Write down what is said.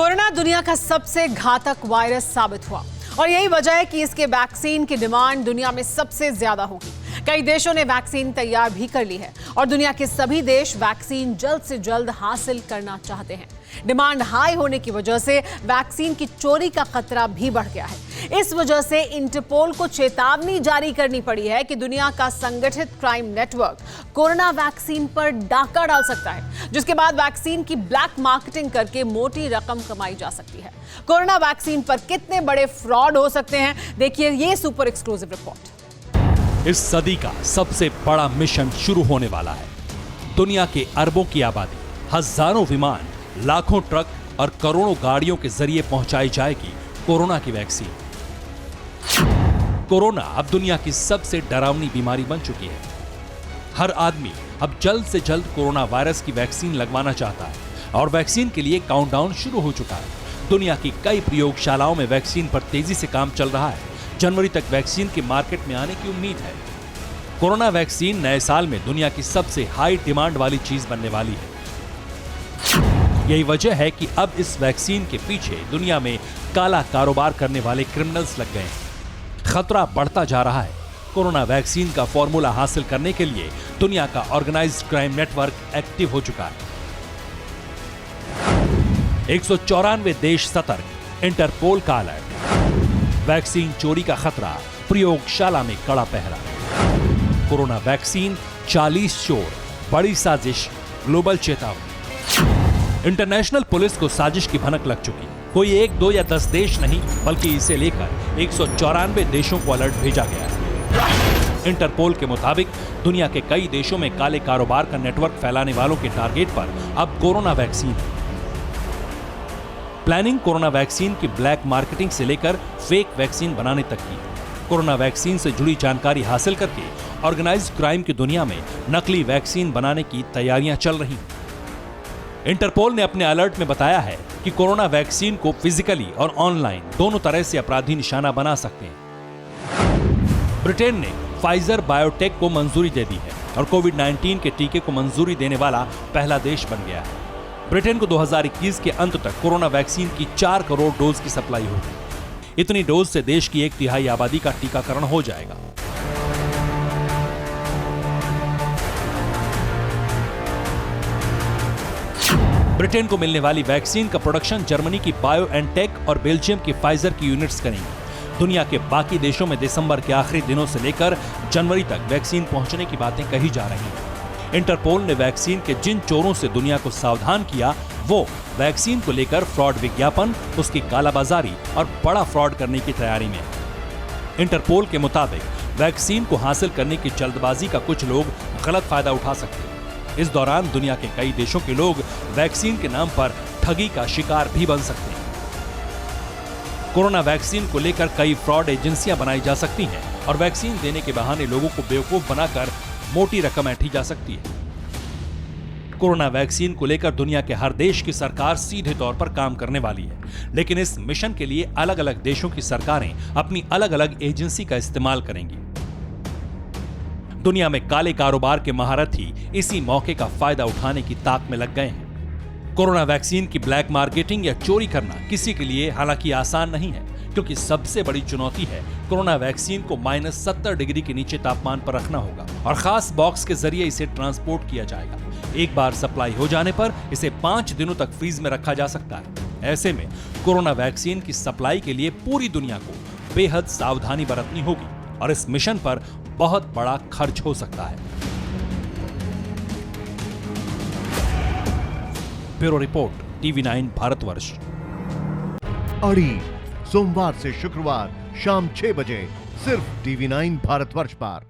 Corona दुनिया का सबसे घातक वायरस साबित हुआ और यही वजह है कि इसके वैक्सीन की डिमांड दुनिया में सबसे ज्यादा होगी। कई देशों ने वैक्सीन तैयार भी कर ली है और दुनिया के सभी देश वैक्सीन जल्द से जल्द हासिल करना चाहते हैं। डिमांड हाई होने की वजह से वैक्सीन की चोरी का खतरा भी बढ़ गया है। इस वजह से इंटरपोल को चेतावनी जारी करनी पड़ी है कि दुनिया का संगठित क्राइम नेटवर्क कोरोना वैक्सीन पर डाका डाल सकता है, जिसके बाद वैक्सीन की ब्लैक मार्केटिंग करके मोटी रकम कमाई जा सकती है। कोरोना वैक्सीन पर कितने बड़े फ्रॉड हो सकते हैं, देखिए ये सुपर एक्सक्लूसिव रिपोर्ट। इस सदी का सबसे बड़ा मिशन शुरू होने वाला है। दुनिया के अरबों की आबादी, हजारों विमान, लाखों ट्रक और करोड़ों गाड़ियों के जरिए पहुंचाई जाएगी कोरोना की वैक्सीन। कोरोना अब दुनिया की सबसे डरावनी बीमारी बन चुकी है। हर आदमी अब जल्द से जल्द कोरोना वायरस की वैक्सीन लगवाना चाहता है और वैक्सीन के लिए काउंटडाउन शुरू हो चुका है। दुनिया की कई प्रयोगशालाओं में वैक्सीन पर तेजी से काम चल रहा है। जनवरी तक वैक्सीन के मार्केट में आने की उम्मीद है। कोरोना वैक्सीन नए साल में दुनिया की सबसे हाई डिमांड वाली चीज बनने वाली है। यही वजह है कि अब इस वैक्सीन के पीछे दुनिया में काला कारोबार करने वाले क्रिमिनल्स लग गए हैं। खतरा बढ़ता जा रहा है। कोरोना वैक्सीन का फॉर्मूला हासिल करने के लिए दुनिया का ऑर्गेनाइज्ड क्राइम नेटवर्क एक्टिव हो चुका है। 194 देश सतर्क, इंटरपोल का अलर्ट। वैक्सीन चोरी का खतरा, प्रयोगशाला में कड़ा पहरा। कोरोना वैक्सीन 40 चोर, बड़ी साजिश, ग्लोबल चेतावनी। इंटरनेशनल पुलिस को साजिश की भनक लग चुकी। कोई 1, 2 या 10 देश नहीं, बल्कि इसे लेकर 194 देशों को अलर्ट भेजा गया है। इंटरपोल के मुताबिक दुनिया के कई देशों में काले कारोबार का नेटवर्क फैलाने वालों के टारगेट पर अब कोरोना वैक्सीन है। प्लानिंग कोरोना वैक्सीन की ब्लैक मार्केटिंग से लेकर फेक वैक्सीन बनाने तक की। कोरोना वैक्सीन से जुड़ी जानकारी हासिल करके ऑर्गेनाइज्ड क्राइम की दुनिया में नकली वैक्सीन बनाने की तैयारियां चल रही हैं। इंटरपोल ने अपने अलर्ट में बताया है कि कोरोना वैक्सीन को फिजिकली और ऑनलाइन दोनों तरह से अपराधी निशाना बना सकते हैं। ब्रिटेन ने फाइजर बायोटेक को मंजूरी दे दी है और कोविड-19 के टीके को मंजूरी देने वाला पहला देश बन गया है। ब्रिटेन को 2021 के अंत तक कोरोना वैक्सीन की 4 करोड़ डोज की सप्लाई होगी। इतनी डोज से देश की 1/3 आबादी का टीकाकरण हो जाएगा। ब्रिटेन को मिलने वाली वैक्सीन का प्रोडक्शन जर्मनी की बायोएनटेक और बेल्जियम की फाइजर की यूनिट्स करेंगी। दुनिया के बाकी देशों में दिसंबर के आखिरी दिनों से लेकर जनवरी तक वैक्सीन पहुंचने की बातें कही जा रही हैं। इंटरपोल ने वैक्सीन के जिन चोरों से दुनिया को सावधान किया, वो वैक्सीन को लेकर फ्रॉड विज्ञापन, उसकी कालाबाजारी और बड़ा फ्रॉड करने की तैयारी में है। इंटरपोल के मुताबिक वैक्सीन को हासिल करने की जल्दबाजी का कुछ लोग गलत फायदा उठा सकते हैं। इस दौरान दुनिया के कई देशों के लोग वैक्सीन के नाम पर ठगी का शिकार भी बन सकते हैं। कोरोना वैक्सीन को लेकर कई फ्रॉड एजेंसियां बनाई जा सकती हैं और वैक्सीन देने के बहाने लोगों को बेवकूफ बनाकर मोटी रकम ऐंठी जा सकती है। कोरोना वैक्सीन को लेकर दुनिया के हर देश की सरकार सीधे तौर पर काम करने वाली है, लेकिन इस मिशन के लिए अलग अलग देशों की सरकारें अपनी अलग अलग एजेंसी का इस्तेमाल करेंगी। दुनिया में काले कारोबार के महारथी इसी मौके का फायदा उठाने की ताक में लग गए हैं। कोरोना वैक्सीन की ब्लैक मार्केटिंग या चोरी करना किसी के लिए हालांकि आसान नहीं है, क्योंकि सबसे बड़ी चुनौती है कोरोना वैक्सीन को -70 डिग्री के नीचे तापमान पर रखना होगा और खास बॉक्स के जरिए इसे ट्रांसपोर्ट किया जाएगा। एक बार सप्लाई हो जाने पर इसे 5 दिनों तक फ्रीज में रखा जा सकता है। ऐसे में कोरोना वैक्सीन की सप्लाई के लिए पूरी दुनिया को बेहद सावधानी बरतनी होगी और इस मिशन पर बहुत बड़ा खर्च हो सकता है। Bureau report, TV9 Bharatvarsh. अड़ी सोमवार से शुक्रवार शाम 6 बजे सिर्फ TV9 भारतवर्ष पर।